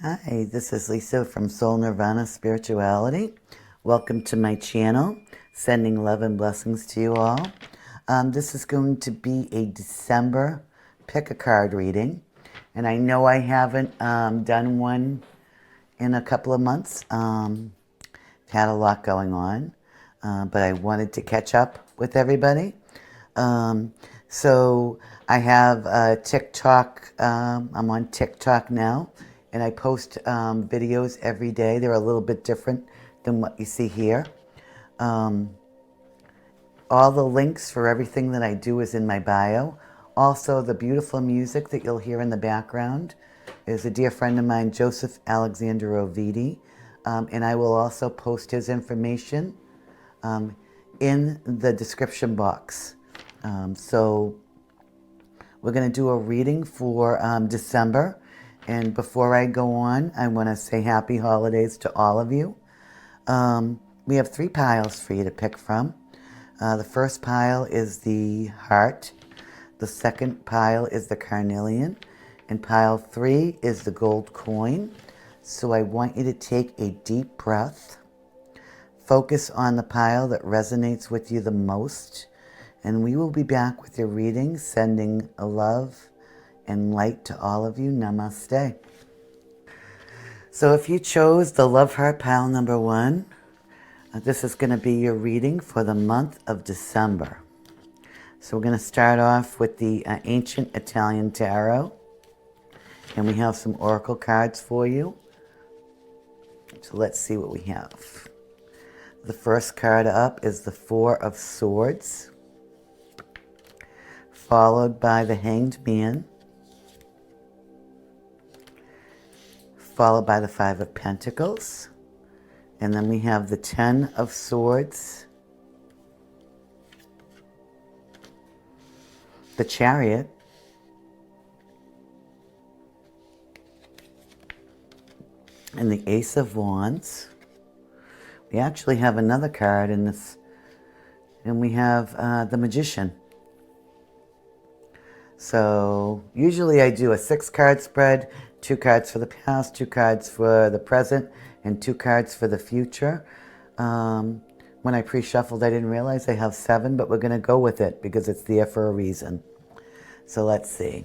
Hi, this is Lisa from Soul Nirvana Spirituality. Welcome to my channel. Sending love and blessings to you all. This is going to be a December pick a card reading. And I know I haven't done one in a couple of months. I've had a lot going on. But I wanted to catch up with everybody. So I have TikTok. I'm on TikTok now. And I post videos every day. They're a little bit different than what you see here. All the links for everything that I do is in my bio. Also, the beautiful music that you'll hear in the background is a dear friend of mine, Joseph Alexander Ovidi. And I will also post his information in the description box. So we're going to do a reading for December. And before I go on, I want to say happy holidays to all of you. We have 3 piles for you to pick from. The first pile is the heart. The second pile is the carnelian. And pile 3 is the gold coin. So I want you to take a deep breath. Focus on the pile that resonates with you the most. And we will be back with your reading, sending a love and light to all of you. Namaste. So if you chose the Love Heart pile number 1, this is going to be your reading for the month of December. So we're going to start off with the Ancient Italian Tarot. And we have some oracle cards for you. So let's see what we have. The first card up is the 4 of Swords, followed by the Hanged Man, followed by the 5 of Pentacles, and then we have the 10 of Swords, the Chariot, and the Ace of Wands. We actually have another card in this, and we have the Magician. So usually I do a 6-card spread, 2 cards for the past, 2 cards for the present, and 2 cards for the future. When I pre-shuffled, I didn't realize I have 7, but we're going to go with it because it's there for a reason. So let's see.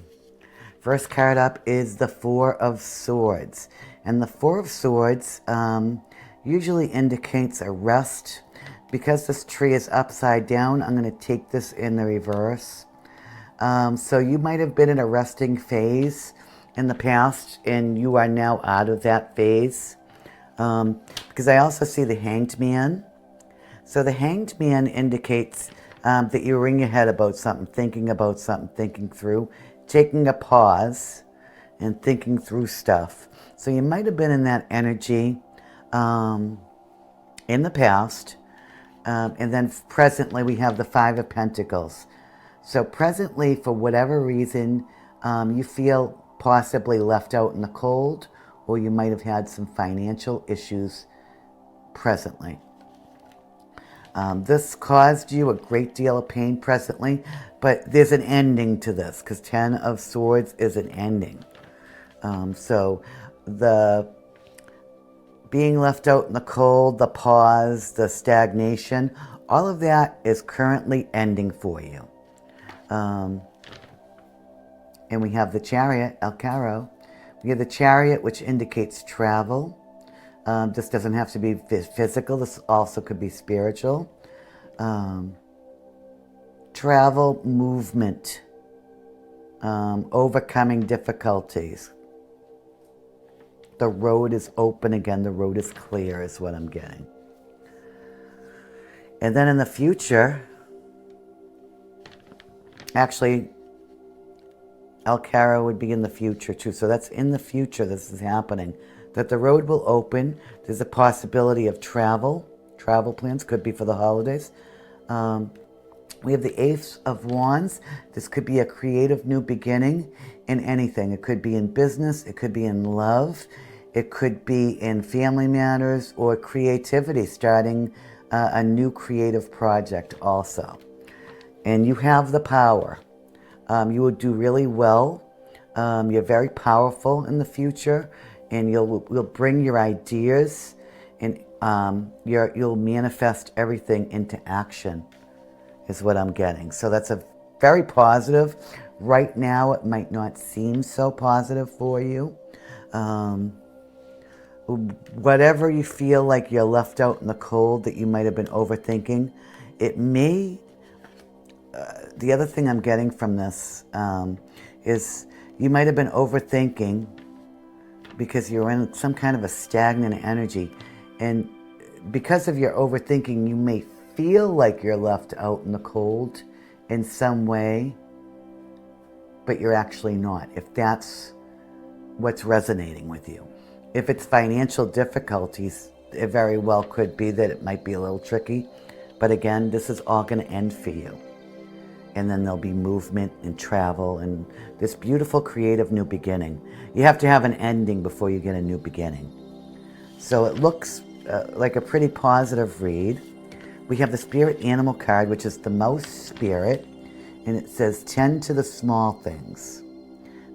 First card up is the 4 of Swords. And the 4 of Swords usually indicates a rest. Because this tree is upside down, I'm going to take this in the reverse. So you might have been in a resting phase in the past, and you are now out of that phase. Because I also see the Hanged Man. So the Hanged Man indicates that you're in your head about something, thinking through, taking a pause and thinking through stuff. So you might have been in that energy in the past. And then presently we have the 5 of Pentacles. So presently, for whatever reason, you feel possibly left out in the cold, or you might have had some financial issues presently. This caused you a great deal of pain presently, but there's an ending to this, because 10 of Swords is an ending. So the being left out in the cold, the pause, the stagnation, all of that is currently ending for you. And we have the Chariot, El Caro. We have the Chariot, which indicates travel. This doesn't have to be physical. This also could be spiritual. Travel, movement, overcoming difficulties. The road is open again. The road is clear is what I'm getting. And then in the future, actually, El Caro would be in the future too. So that's in the future this is happening. That the road will open. There's a possibility of travel. Travel plans could be for the holidays. We have the Ace of Wands. This could be a creative new beginning in anything. It could be in business. It could be in love. It could be in family matters or creativity, starting a new creative project also. And you have the power. You will do really well. You're very powerful in the future. and you'll bring your ideas, and you'll manifest everything into action, is what I'm getting. So that's a very positive. Right now, it might not seem so positive for you. Whatever you feel like you're left out in the cold that you might have been overthinking, it may, the other thing I'm getting from this is you might have been overthinking because you're in some kind of a stagnant energy. And because of your overthinking, you may feel like you're left out in the cold in some way, but you're actually not, if that's what's resonating with you. If it's financial difficulties, it very well could be that it might be a little tricky. But again, this is all going to end for you. And then there'll be movement and travel and this beautiful creative new beginning. You have to have an ending before you get a new beginning. So it looks like a pretty positive read. We have the spirit animal card, which is the mouse spirit. And it says, tend to the small things.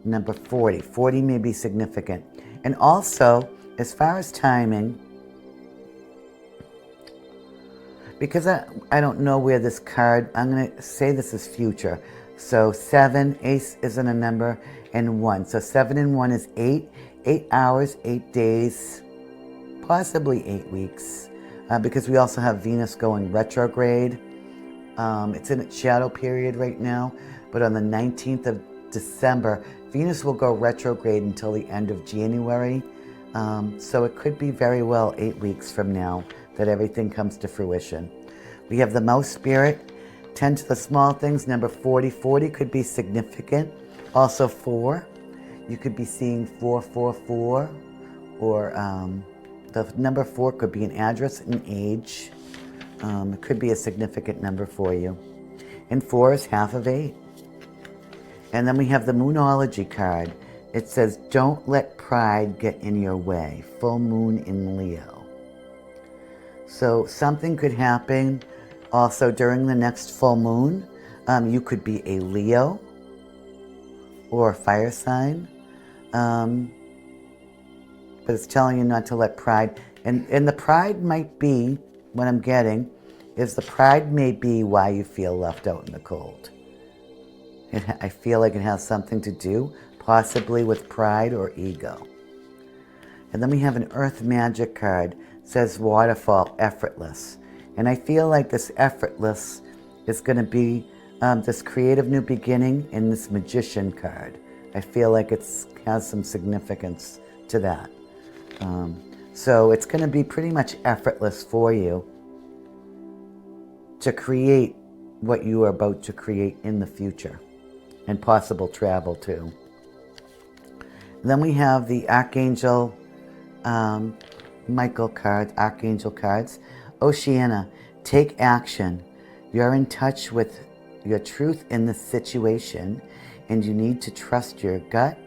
Number 40. 40 may be significant. And also, as far as timing, because I don't know where this card, I'm going to say this is future. So 7, ace isn't a number, and 1. So 7 and 1 is 8. 8 hours, 8 days, possibly 8 weeks. Because we also have Venus going retrograde. It's in its shadow period right now. But on the 19th of December, Venus will go retrograde until the end of January. So it could be very well 8 weeks from now that everything comes to fruition. We have the mouse spirit, tend to the small things, number 40. 40 could be significant. Also 4. You could be seeing 444, or the number 4 could be an address and age. It could be a significant number for you. And 4 is half of 8. And then we have the Moonology card. It says, don't let pride get in your way. Full moon in Leo. So something could happen also during the next full moon. You could be a Leo or a fire sign. But it's telling you not to let pride. And the pride might be, what I'm getting, is the pride may be why you feel left out in the cold. I feel like it has something to do, possibly with pride or ego. And then we have an Earth Magic card. It says waterfall, effortless. And I feel like this effortless is going to be this creative new beginning in this Magician card. I feel like it has some significance to that. So it's going to be pretty much effortless for you to create what you are about to create in the future. And possible travel too. And then we have the Archangel Michael cards, Archangel cards. Oceana, take action. You're in touch with your truth in this situation, and you need to trust your gut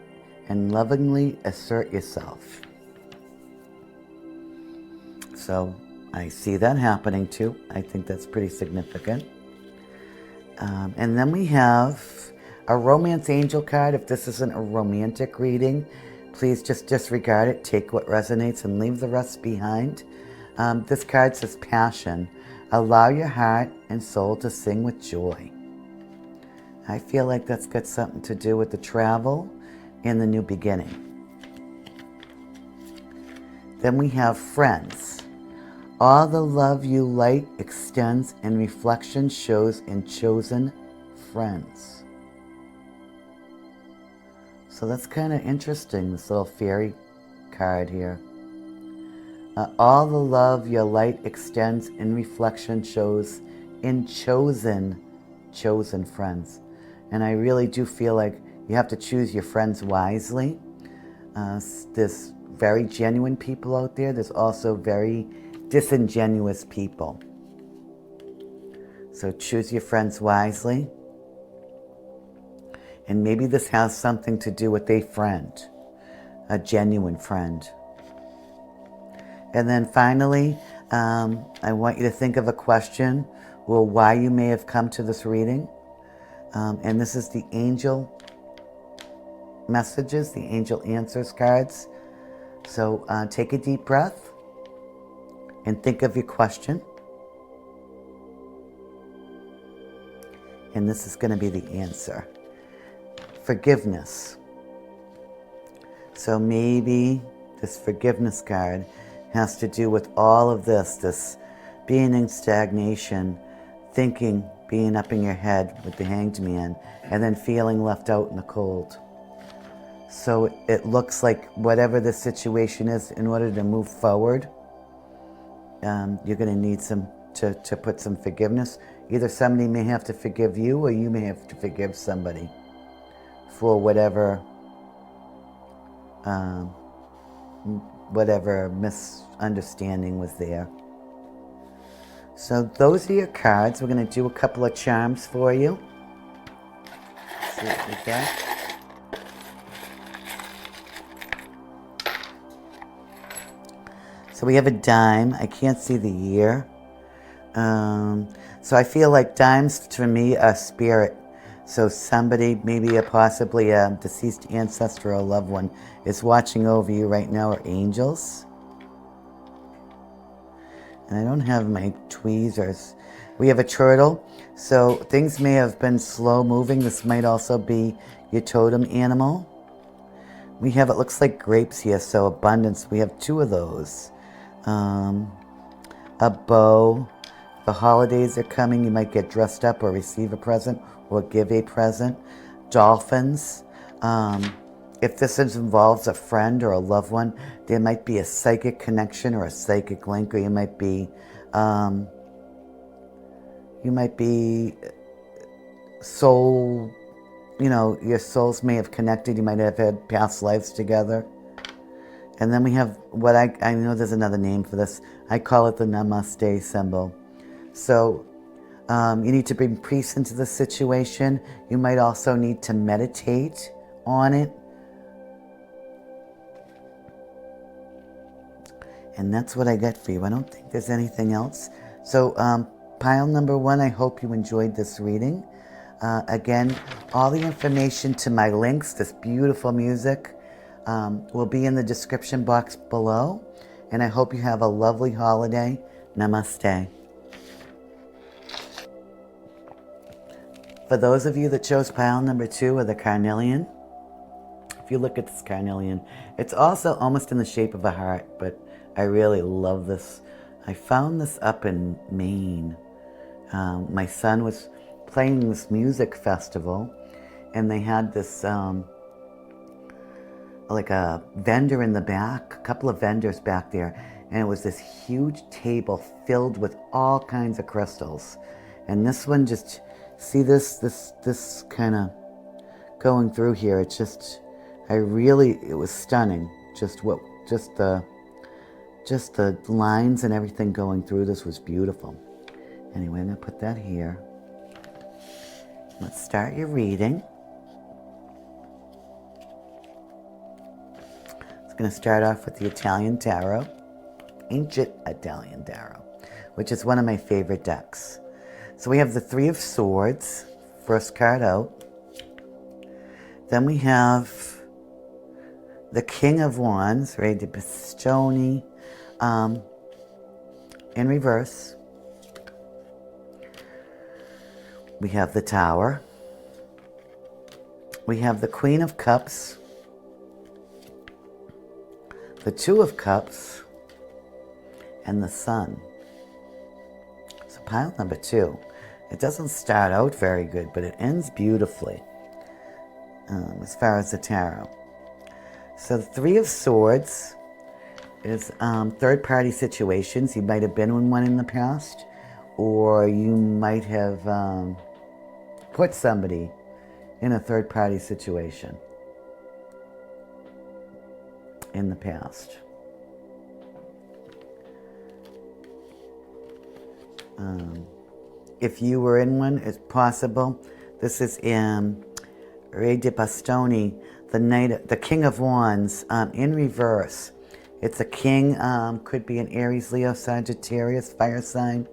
and lovingly assert yourself. So I see that happening too. I think that's pretty significant. And then we have a romance angel card. If this isn't a romantic reading, please just disregard it. Take what resonates and leave the rest behind. This card says passion. Allow your heart and soul to sing with joy. I feel like that's got something to do with the travel and the new beginning. Then we have friends. All the love you light extends and reflection shows in chosen friends. So that's kind of interesting, this little fairy card here. All the love your light extends in reflection shows in chosen friends. And I really do feel like you have to choose your friends wisely. There's very genuine people out there. There's also very disingenuous people. So choose your friends wisely. And maybe this has something to do with a friend, a genuine friend. And then finally, I want you to think of a question, well, why you may have come to this reading. And this is the angel messages, the angel answers cards. So take a deep breath and think of your question. And this is going to be the answer. Forgiveness. So maybe this forgiveness card has to do with all of this being in stagnation, thinking, being up in your head with the Hanged Man, and then feeling left out in the cold. So it looks like whatever the situation is, in order to move forward, you're going to need to put some forgiveness. Either somebody may have to forgive you, or you may have to forgive somebody for whatever misunderstanding was there. So those are your cards. We're going to do a couple of charms for you. See what we get. So we have a dime. I can't see the year. So I feel like dimes for me are spirit. So somebody, maybe possibly a deceased ancestor or loved one, is watching over you right now, or angels. And I don't have my tweezers. We have a turtle. So things may have been slow moving. This might also be your totem animal. We have, it looks like grapes here, so abundance. We have 2 of those. A bow. The holidays are coming. You might get dressed up or receive a present or give a present. Dolphins. If this involves a friend or a loved one, there might be a psychic connection or a psychic link, or you might be soul, your souls may have connected. You might have had past lives together. And then we have what I know there's another name for this. I call it the Namaste symbol. So you need to bring peace into the situation. You might also need to meditate on it. And that's what I get for you. I don't think there's anything else. So pile number 1, I hope you enjoyed this reading. Again, all the information to my links, this beautiful music, will be in the description box below. And I hope you have a lovely holiday. Namaste. For those of you that chose pile number 2 with the carnelian, if you look at this carnelian, it's also almost in the shape of a heart, but I really love this. I found this up in Maine. My son was playing this music festival, and they had this like a vendor in the back, a couple of vendors back there, and it was this huge table filled with all kinds of crystals. And this one, just see this kind of going through here. It's just, it was stunning. Just the lines and everything going through this was beautiful. Anyway, I'm going to put that here. Let's start your reading. It's going to start off with the Italian Tarot, Ancient Italian Tarot, which is one of my favorite decks. So we have the 3 of Swords, first card out. Then we have the King of Wands, Re di Bastoni, in reverse. We have the Tower. We have the Queen of Cups, the 2 of Cups, and the Sun. So pile number 2. It doesn't start out very good, but it ends beautifully as far as the tarot. So the 3 of Swords is third-party situations. You might have been in one in the past, or you might have put somebody in a third-party situation in the past. If you were in one, it's possible. This is in Re di Bastoni, the King of Wands, in reverse. It's a king, could be an Aries, Leo, Sagittarius, fire sign.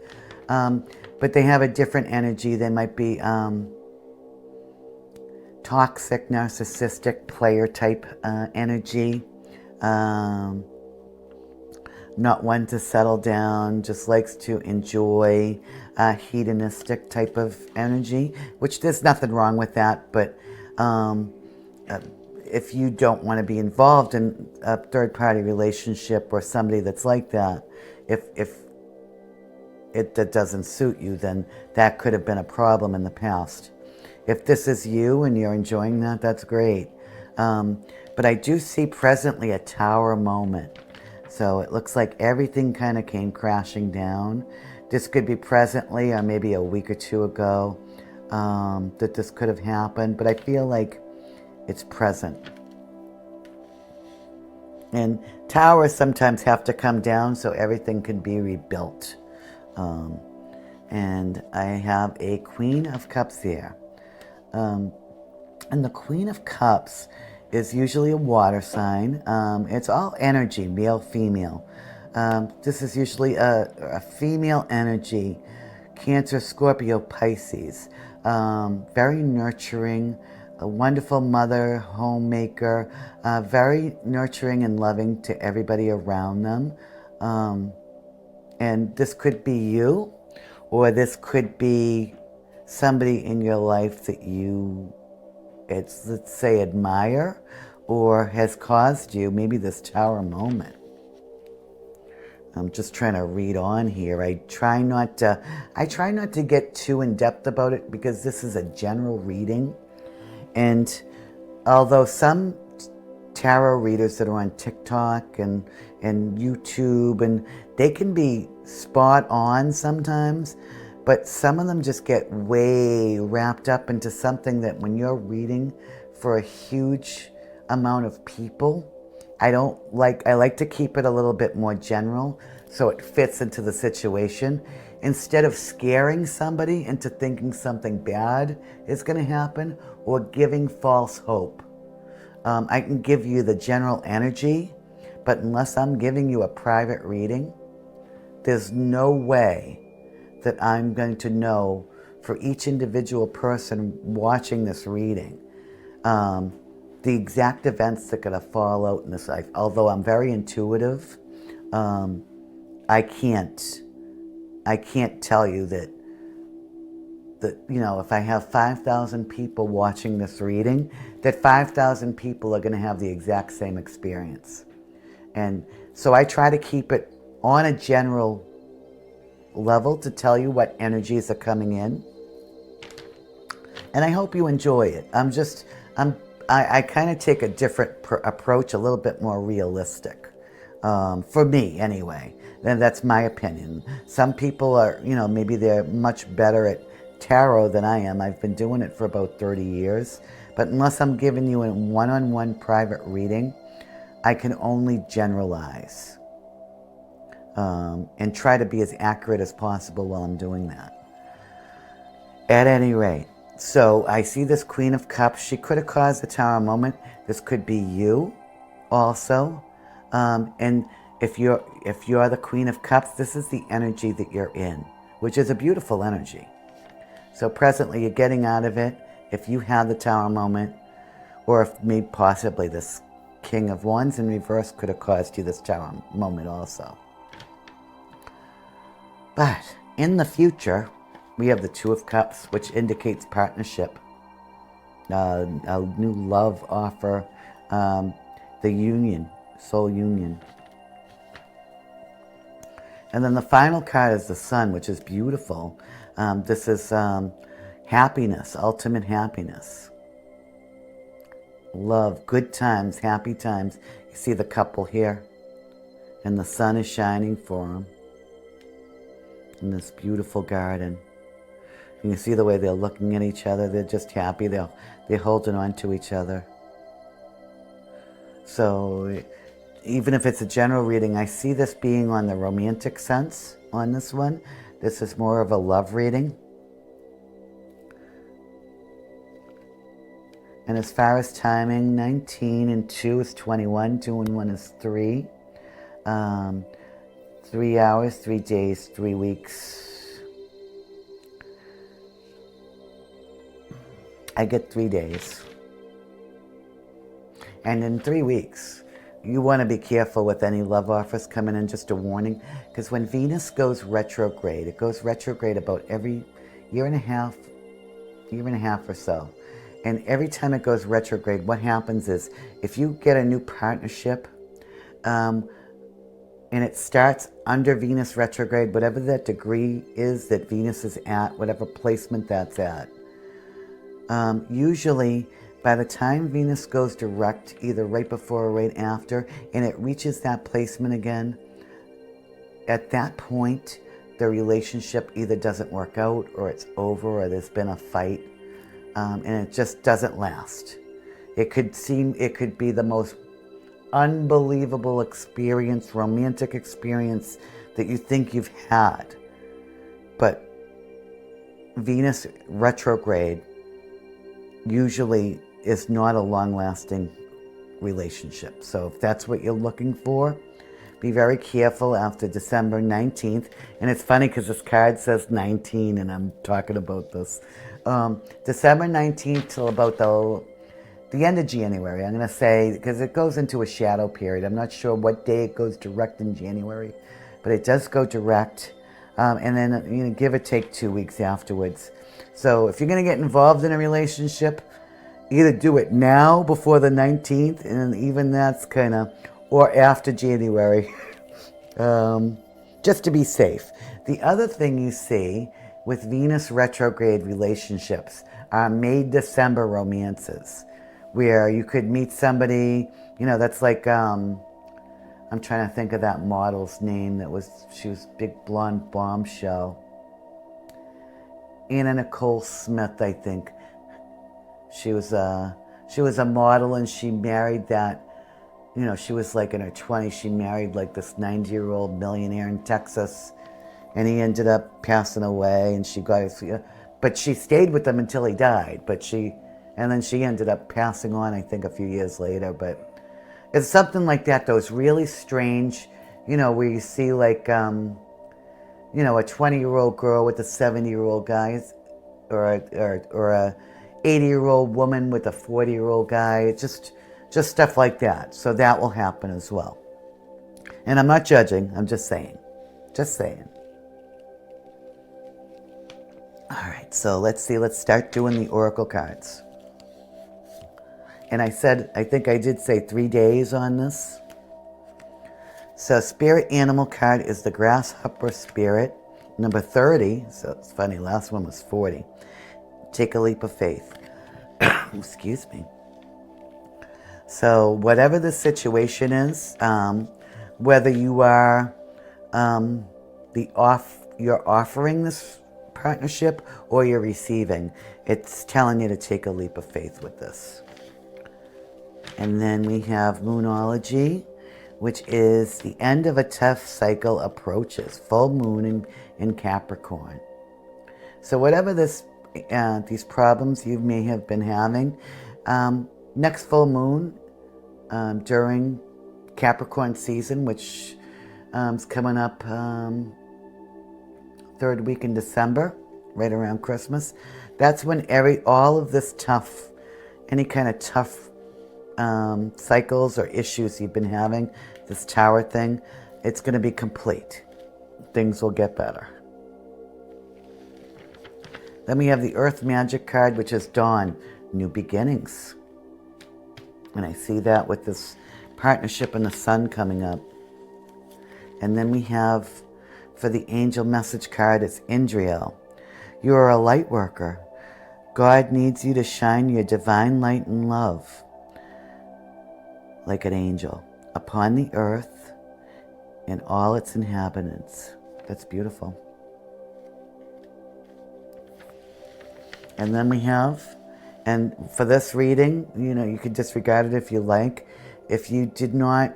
But they have a different energy. They might be toxic, narcissistic, player type energy. Not one to settle down, just likes to enjoy a hedonistic type of energy, which there's nothing wrong with that, but if you don't want to be involved in a third-party relationship or somebody that's like that, if that doesn't suit you, then that could have been a problem in the past. If this is you and you're enjoying that, that's great. But I do see presently a tower moment. So it looks like everything kind of came crashing down. This could be presently or maybe a week or two ago that this could have happened, but I feel like it's present. And towers sometimes have to come down so everything can be rebuilt. And I have a Queen of Cups here. And the Queen of Cups is usually a water sign. It's all energy, male, female. This is usually a female energy, Cancer, Scorpio, Pisces. Very nurturing, a wonderful mother, homemaker, very nurturing and loving to everybody around them. And this could be you, or this could be somebody in your life that you, let's say, admire, or has caused you maybe this tower moment. I'm just trying to read on here. I try not to get too in depth about it because this is a general reading. And although some tarot readers that are on TikTok and YouTube, and they can be spot on sometimes, but some of them just get way wrapped up into something that when you're reading for a huge amount of people, I like to keep it a little bit more general so it fits into the situation. Instead of scaring somebody into thinking something bad is going to happen or giving false hope. I can give you the general energy, but unless I'm giving you a private reading, there's no way that I'm going to know for each individual person watching this reading the exact events that are going to fall out in this life. Although I'm very intuitive, I can't tell you that if I have 5,000 people watching this reading, that 5,000 people are going to have the exact same experience. And so I try to keep it on a general level to tell you what energies are coming in. And I hope you enjoy it. I kind of take a different approach, a little bit more realistic. For me, anyway. And that's my opinion. Some people are, maybe they're much better at tarot than I am. I've been doing it for about 30 years. But unless I'm giving you a one-on-one private reading, I can only generalize. And try to be as accurate as possible while I'm doing that. At any rate, so I see this Queen of Cups. She could have caused a tower moment. This could be you also. And if you're the Queen of Cups, this is the energy that you're in, which is a beautiful energy. So presently you're getting out of it. If you had the tower moment, or if maybe possibly this King of Wands in reverse could have caused you this tower moment also. But in the future, we have the Two of Cups, which indicates partnership, a new love offer, the union, soul union. And then the final card is the Sun, which is beautiful. This is happiness, ultimate happiness. Love, good times, happy times. You see the couple here, and the sun is shining for them in this beautiful garden. And you see the way they're looking at each other. They're just happy. They're holding on to each other. So even if it's a general reading, I see this being on the romantic sense on this one. This is more of a love reading. And as far as timing, 19 and 2 is 21. 2 and 1 is 3. 3 hours, 3 days, 3 weeks. I get 3 days. And in 3 weeks, you want to be careful with any love offers coming in, just a warning, because when Venus goes retrograde, it goes retrograde about every year and a half or so. And every time it goes retrograde, what happens is, if you get a new partnership, and it starts under Venus retrograde, whatever that degree is that Venus is at, whatever placement that's at, usually by the time Venus goes direct, either right before or right after, and it reaches that placement again, at that point, the relationship either doesn't work out, or it's over, or there's been a fight, and it just doesn't last. It could be the most unbelievable experience, romantic experience that you think you've had. But Venus retrograde usually is not a long-lasting relationship. So if that's what you're looking for, be very careful after December 19th. And it's funny because this card says 19 and I'm talking about this. December 19th till about the end of January, I'm going to say, because it goes into a shadow period. I'm not sure what day it goes direct in January, but it does go direct. And then, give or take 2 weeks afterwards. So if you're going to get involved in a relationship, either do it now before the 19th, and even that's or after January, just to be safe. The other thing you see with Venus retrograde relationships are May-December romances, where you could meet somebody, that's like, I'm trying to think of that model's name she was big blonde bombshell. Anna Nicole Smith, I think. She was a model, and she married that, she was like in her 20s. She married like this 90-year-old millionaire in Texas, and he ended up passing away, and she got but she stayed with him until he died, and then she ended up passing on, I think, a few years later. But it's something like that, those really strange, where you see like, a 20-year-old girl with a 70-year-old guy, or a 80-year-old woman with a 40-year-old guy. Just stuff like that. So that will happen as well. And I'm not judging. I'm just saying. Just saying. All right. So let's see. Let's start doing the oracle cards. And I think I did say 3 days on this. So spirit animal card is the grasshopper spirit, number 30. So it's funny, last one was 40. Take a leap of faith. Excuse me. So whatever the situation is, whether you are you're offering this partnership or you're receiving, it's telling you to take a leap of faith with this. And then we have Moonology, which is the end of a tough cycle approaches, full moon in Capricorn. So whatever these problems you may have been having, next full moon during Capricorn season, which is coming up third week in December, right around Christmas, that's when all of this any kind of tough cycles or issues you've been having, this tower thing, it's going to be complete. Things will get better. Then we have the Earth Magic card, which is Dawn, new beginnings. And I see that with this partnership and the sun coming up. And then we have, for the angel message card, it's Indriel. You are a light worker. God needs you to shine your divine light and love like an angel upon the earth and all its inhabitants. That's beautiful. And then we have, and for this reading, you could disregard it if you like. If you did not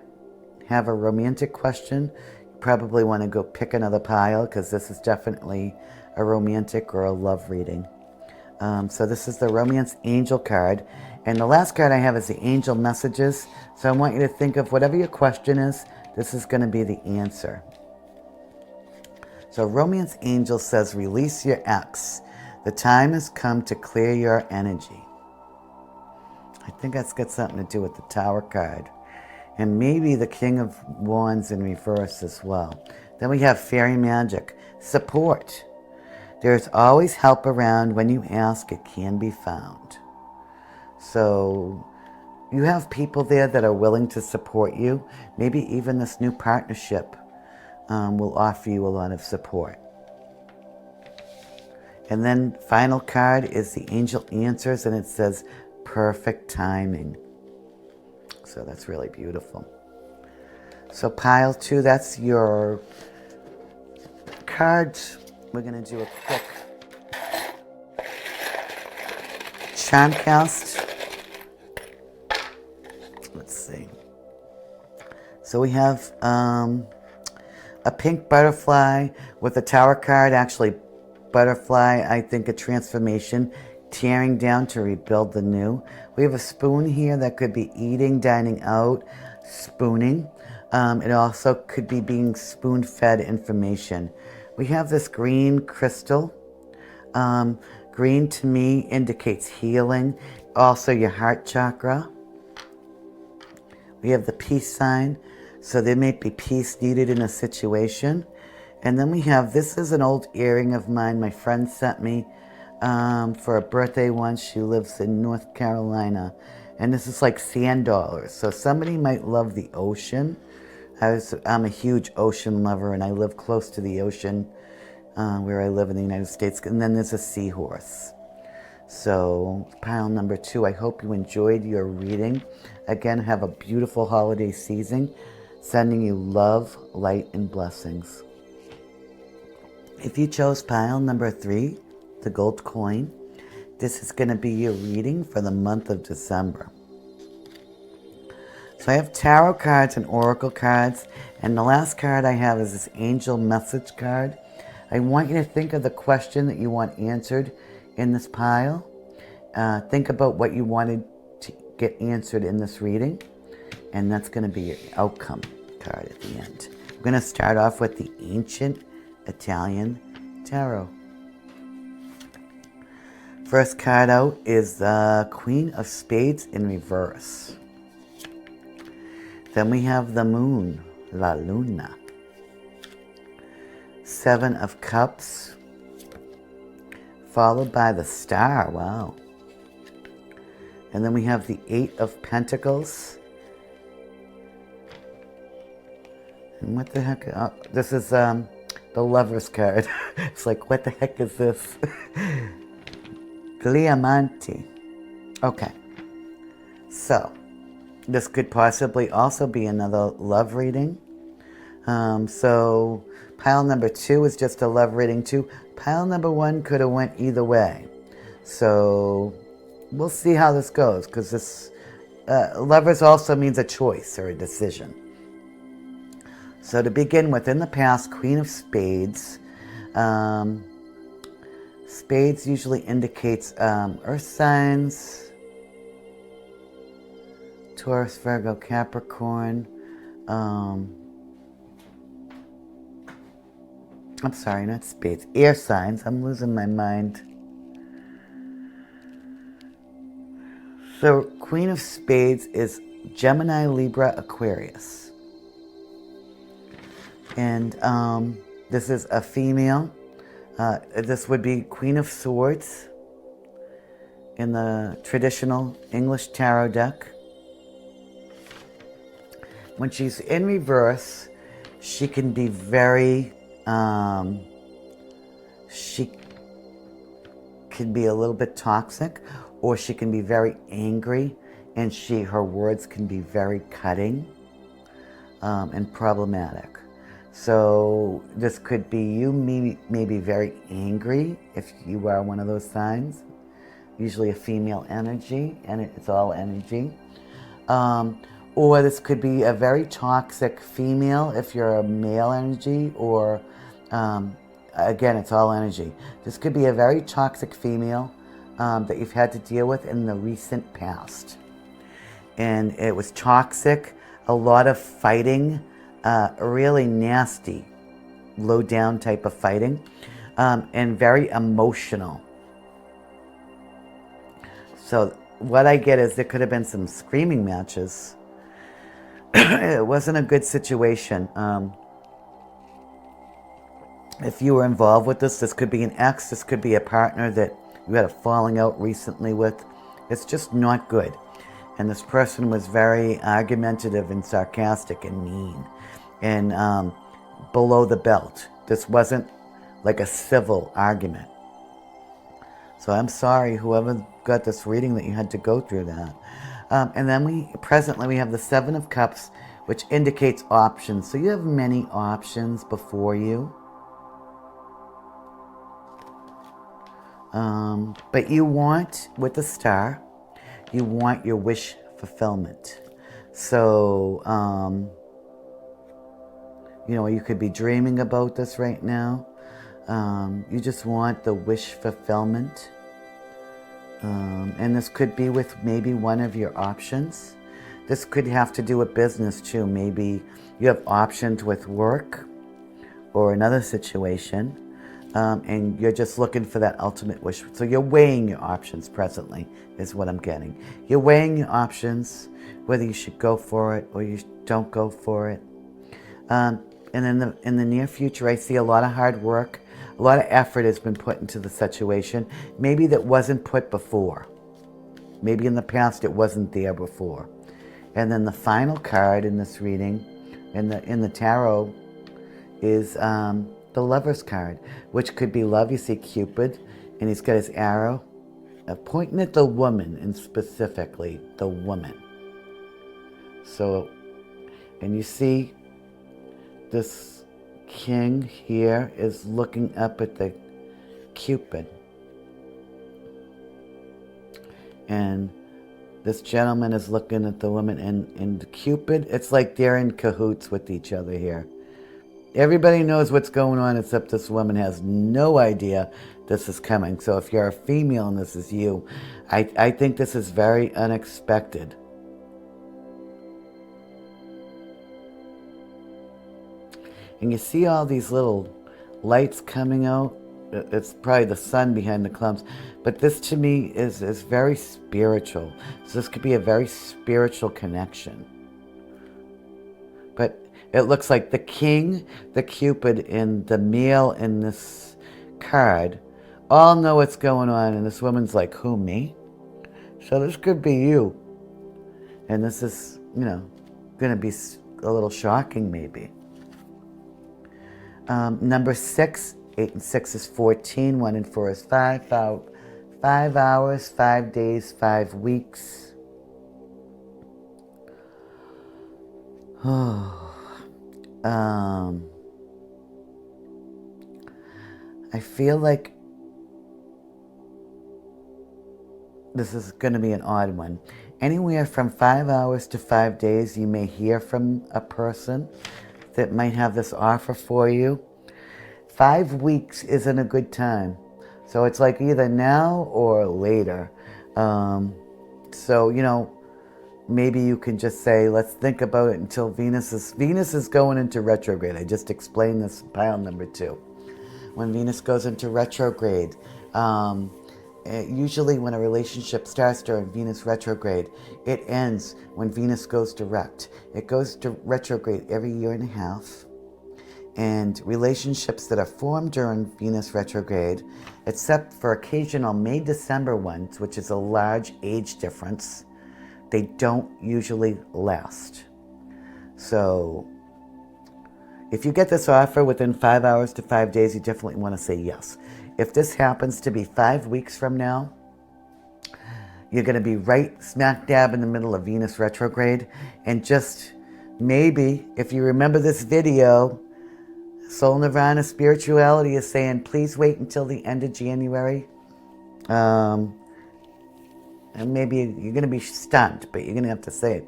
have a romantic question, you probably want to go pick another pile, because this is definitely a romantic or a love reading. So this is the Romance Angel card. And the last card I have is the Angel Messages. So I want you to think of whatever your question is, this is going to be the answer. So Romance Angel says, release your ex. The time has come to clear your energy. I think that's got something to do with the Tower card. And maybe the King of Wands in reverse as well. Then we have Fairy Magic. Support. There's always help around. When you ask, it can be found. So you have people there that are willing to support you. Maybe even this new partnership will offer you a lot of support. And then final card is the Angel Answers, and it says perfect timing. So that's really beautiful. So pile 2, that's your cards. We're going to do a quick charm cast. Let's see. So we have a pink butterfly with a tower card. Actually, butterfly, I think a transformation, tearing down to rebuild the new. We have a spoon here that could be eating, dining out, spooning. It also could be being spoon-fed information. We have this green crystal. Green to me indicates healing. Also your heart chakra. We have the peace sign. So there may be peace needed in a situation. And then we have, this is an old earring of mine my friend sent me for a birthday once. She lives in North Carolina. And this is like sand dollars. So somebody might love the ocean. I'm a huge ocean lover, and I live close to the ocean where I live in the United States. And then there's a seahorse. So pile number 2, I hope you enjoyed your reading. Again, have a beautiful holiday season. Sending you love, light, and blessings. If you chose pile number 3, the gold coin, this is going to be your reading for the month of December. So I have tarot cards and oracle cards, and the last card I have is this angel message card. I want you to think of the question that you want answered in this pile. Think about what you wanted to get answered in this reading, and that's going to be your outcome card at the end. I'm going to start off with the Ancient Italian Tarot. First card out is the Queen of Spades in reverse. Then we have the Moon, La Luna. 7 of Cups, followed by the Star, wow. And then we have the 8 of Pentacles. And what the heck, oh, this is the Lover's card. It's like, what the heck is this? Gliamanti. Okay, so this could possibly also be another love reading. So pile number 2 is just a love reading too. Pile number 1 could have went either way. So we'll see how this goes, because this lovers also means a choice or a decision. So to begin with, in the past, Queen of Spades. Spades usually indicates earth signs. Taurus, Virgo, Capricorn. I'm sorry, not spades. Air signs. I'm losing my mind. So Queen of Spades is Gemini, Libra, Aquarius. And this is a female. This would be Queen of Swords in the traditional English tarot deck. When she's in reverse, she can be very, she can be a little bit toxic, or she can be very angry, and her words can be very cutting and problematic. So this could be you may be very angry if you are one of those signs. Usually a female energy, and it's all energy. Or this could be a very toxic female if you're a male energy, or again, it's all energy. This could be a very toxic female that you've had to deal with in the recent past. And it was toxic, a lot of fighting, really nasty, low down type of fighting, and very emotional. So what I get is there could have been some screaming matches It wasn't a good situation. If you were involved with this could be an ex, this could be a partner that you had a falling out recently with. It's just not good. And this person was very argumentative and sarcastic and mean and below the belt. This wasn't like a civil argument. So I'm sorry, whoever got this reading, that you had to go through that. And then presently we have the Seven of Cups, which indicates options. So you have many options before you. But you want, with the Star, you want your wish fulfillment. So, you could be dreaming about this right now. You just want the wish fulfillment. And this could be with maybe one of your options. This could have to do with business too. Maybe you have options with work or another situation. And you're just looking for that ultimate wish. So you're weighing your options presently, is what I'm getting. You're weighing your options, whether you should go for it or you don't go for it. And in the near future, I see a lot of hard work, a lot of effort has been put into the situation. Maybe that wasn't put before. Maybe in the past it wasn't there before. And then the final card in this reading, in the tarot, is the Lover's card, which could be love. You see Cupid, and he's got his arrow pointing at the woman, and specifically the woman. So, and you see this king here is looking up at the Cupid. And this gentleman is looking at the woman, and Cupid, it's like they're in cahoots with each other here. Everybody knows what's going on except this woman has no idea this is coming. So if you're a female and this is you, I think this is very unexpected. And you see all these little lights coming out. It's probably the sun behind the clouds. But this to me is very spiritual. So this could be a very spiritual connection. But it looks like the king, the Cupid, and the male in this card all know what's going on. And this woman's like, who, me? So this could be you. And this is, going to be a little shocking maybe. Number 6, 8 and 6 is 14. 1 and 4 is 5. 5 hours, 5 days, 5 weeks. I feel like this is going to be an odd one. Anywhere from 5 hours to 5 days, you may hear from a person that might have this offer for you. 5 weeks isn't a good time. So it's like either now or later. So, maybe you can just say, let's think about it until Venus is going into retrograde. I just explained this in pile number 2. When Venus goes into retrograde, usually when a relationship starts during Venus retrograde, it ends when Venus goes direct. It goes to retrograde every year and a half. And relationships that are formed during Venus retrograde, except for occasional May-December ones, which is a large age difference, they don't usually last. So if you get this offer within 5 hours to 5 days, you definitely want to say yes. If this happens to be 5 weeks from now, you're going to be right smack dab in the middle of Venus retrograde. And just maybe, if you remember this video, Soul Nirvana Spirituality is saying, please wait until the end of January. And maybe you're going to be stunned, but you're going to have to say it.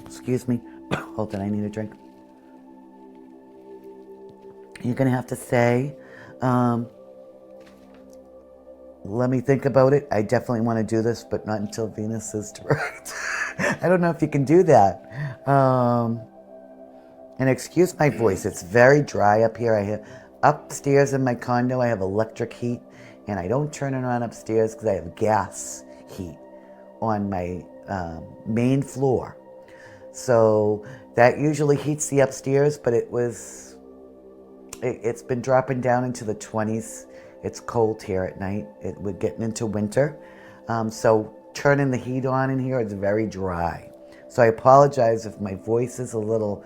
Excuse me. Hold on, I need a drink. You're going to have to say, let me think about it. I definitely want to do this, but not until Venus is direct. I don't know if you can do that. And excuse my voice. It's very dry up here. I have upstairs in my condo, I have electric heat, and I don't turn it on upstairs because I have gas heat on my main floor. So that usually heats the upstairs, but it's been dropping down into the 20s. It's cold here at night. We're getting into winter. So turning the heat on in here, it's very dry. So I apologize if my voice is a little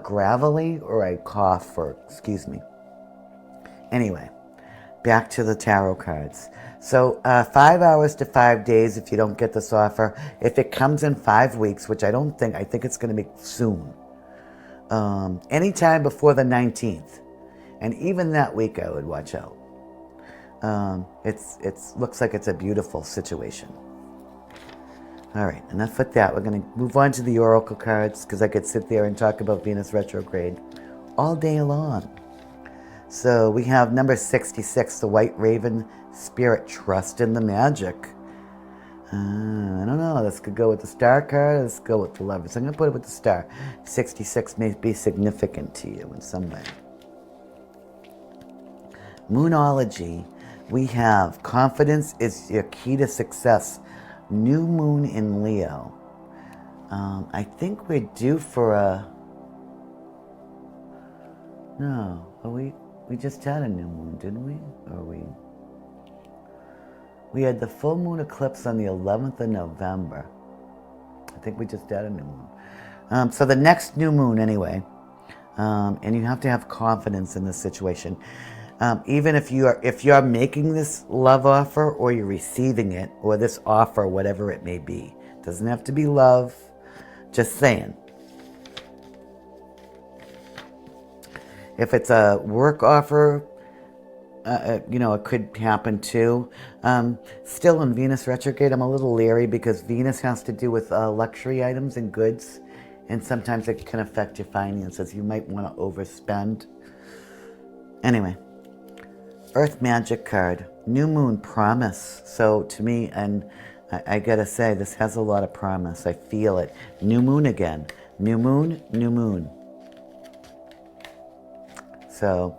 gravelly or I cough or excuse me. Anyway, back to the tarot cards. So 5 hours to 5 days if you don't get this offer. If it comes in 5 weeks, which I don't think, I think it's going to be soon. Anytime before the 19th. And even that week I would watch out. It looks like it's a beautiful situation. All right, enough with that. We're going to move on to the oracle cards because I could sit there and talk about Venus retrograde all day long. So we have number 66, the White Raven Spirit. Trust in the magic. I don't know. This could go with the Star card. Let's go with the Lovers. I'm going to put it with the Star. 66 may be significant to you in some way. Moonology. We have confidence is your key to success. New moon in Leo. I think we're due for a... No, we just had a new moon, didn't we? Or we had the full moon eclipse on the 11th of November. I think we just had a new moon. So the next new moon anyway. And you have to have confidence in this situation. Even if you're making this love offer or you're receiving it, or this offer, whatever it may be. Doesn't have to be love. Just saying. If it's a work offer, it could happen too. Still in Venus retrograde, I'm a little leery because Venus has to do with luxury items and goods. And sometimes it can affect your finances. You might want to overspend. Anyway. Earth Magic card, New Moon, promise. So to me, and I gotta say, this has a lot of promise. I feel it. New moon again. New moon, new moon. So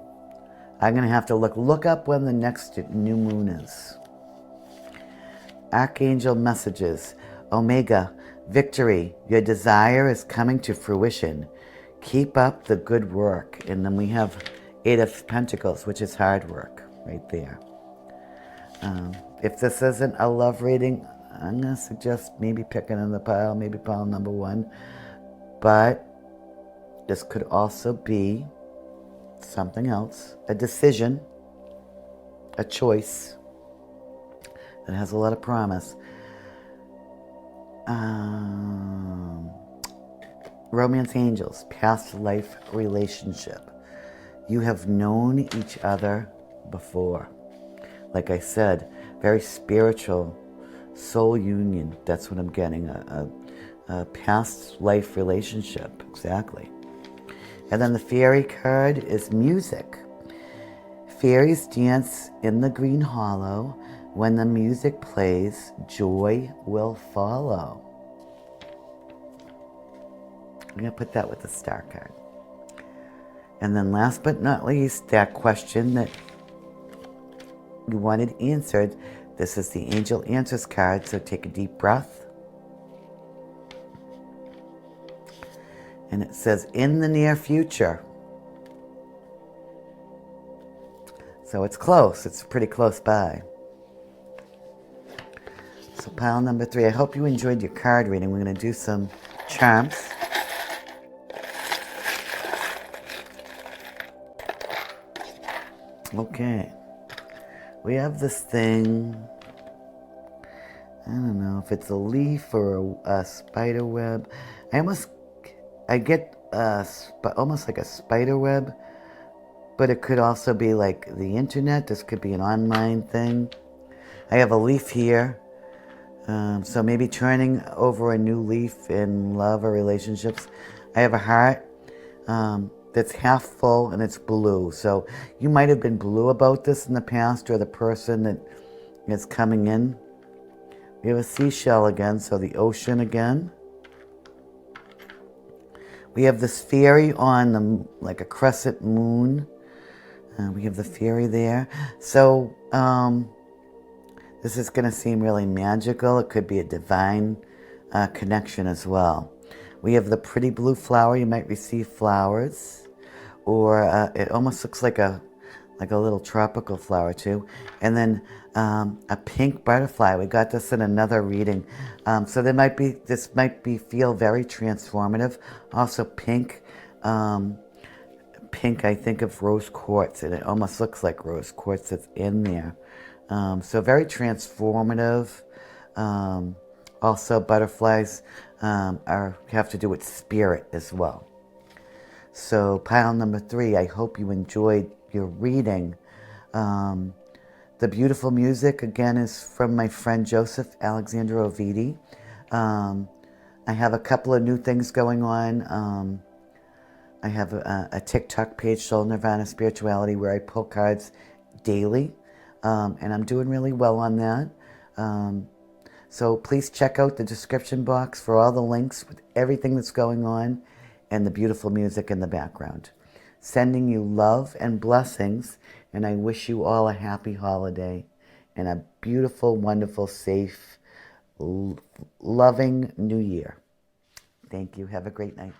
I'm gonna have to look up when the next new moon is. Archangel messages. Omega, victory. Your desire is coming to fruition. Keep up the good work. And then we have Eight of Pentacles, which is hard work. Right there. If this isn't a love reading, I'm going to suggest maybe picking in the pile, maybe pile number 1. But this could also be something else, a decision, a choice that has a lot of promise. Romance angels, past life relationship. You have known each other before. Like I said, very spiritual soul union. That's what I'm getting, a past life relationship, exactly. And then the fairy card is music. Fairies dance in the green hollow. When the music plays, joy will follow. I'm going to put that with the Star card. And then last but not least, that question that you wanted answered. This is the Angel Answers card, so take a deep breath. And it says, in the near future. So it's close. It's pretty close by. So pile number 3. I hope you enjoyed your card reading. We're going to do some charms. Okay. We have this thing. I don't know if it's a leaf or a spider web. I get almost like a spider web, but it could also be like the internet. This could be an online thing. I have a leaf here. So maybe turning over a new leaf in love or relationships. I have a heart that's half full and it's blue. So you might have been blue about this in the past, or the person that is coming in. We have a seashell again, so the ocean again. We have this fairy on like a crescent moon. We have the fairy there. So this is going to seem really magical. It could be a divine connection as well. We have the pretty blue flower. You might receive flowers, or it almost looks like a little tropical flower too. And then a pink butterfly. We got this in another reading. So this might feel very transformative. Also pink, I think of rose quartz, and it almost looks like rose quartz that's in there. So very transformative. Also butterflies have to do with spirit as well. So pile number 3, I hope you enjoyed your reading. The beautiful music, again, is from my friend Joseph Alexander Ovidi. I have a couple of new things going on. I have a TikTok page, Soul Nirvana Spirituality, where I pull cards daily. And I'm doing really well on that. So please check out the description box for all the links with everything that's going on and the beautiful music in the background. Sending you love and blessings, and I wish you all a happy holiday and a beautiful, wonderful, safe, loving new year. Thank you. Have a great night.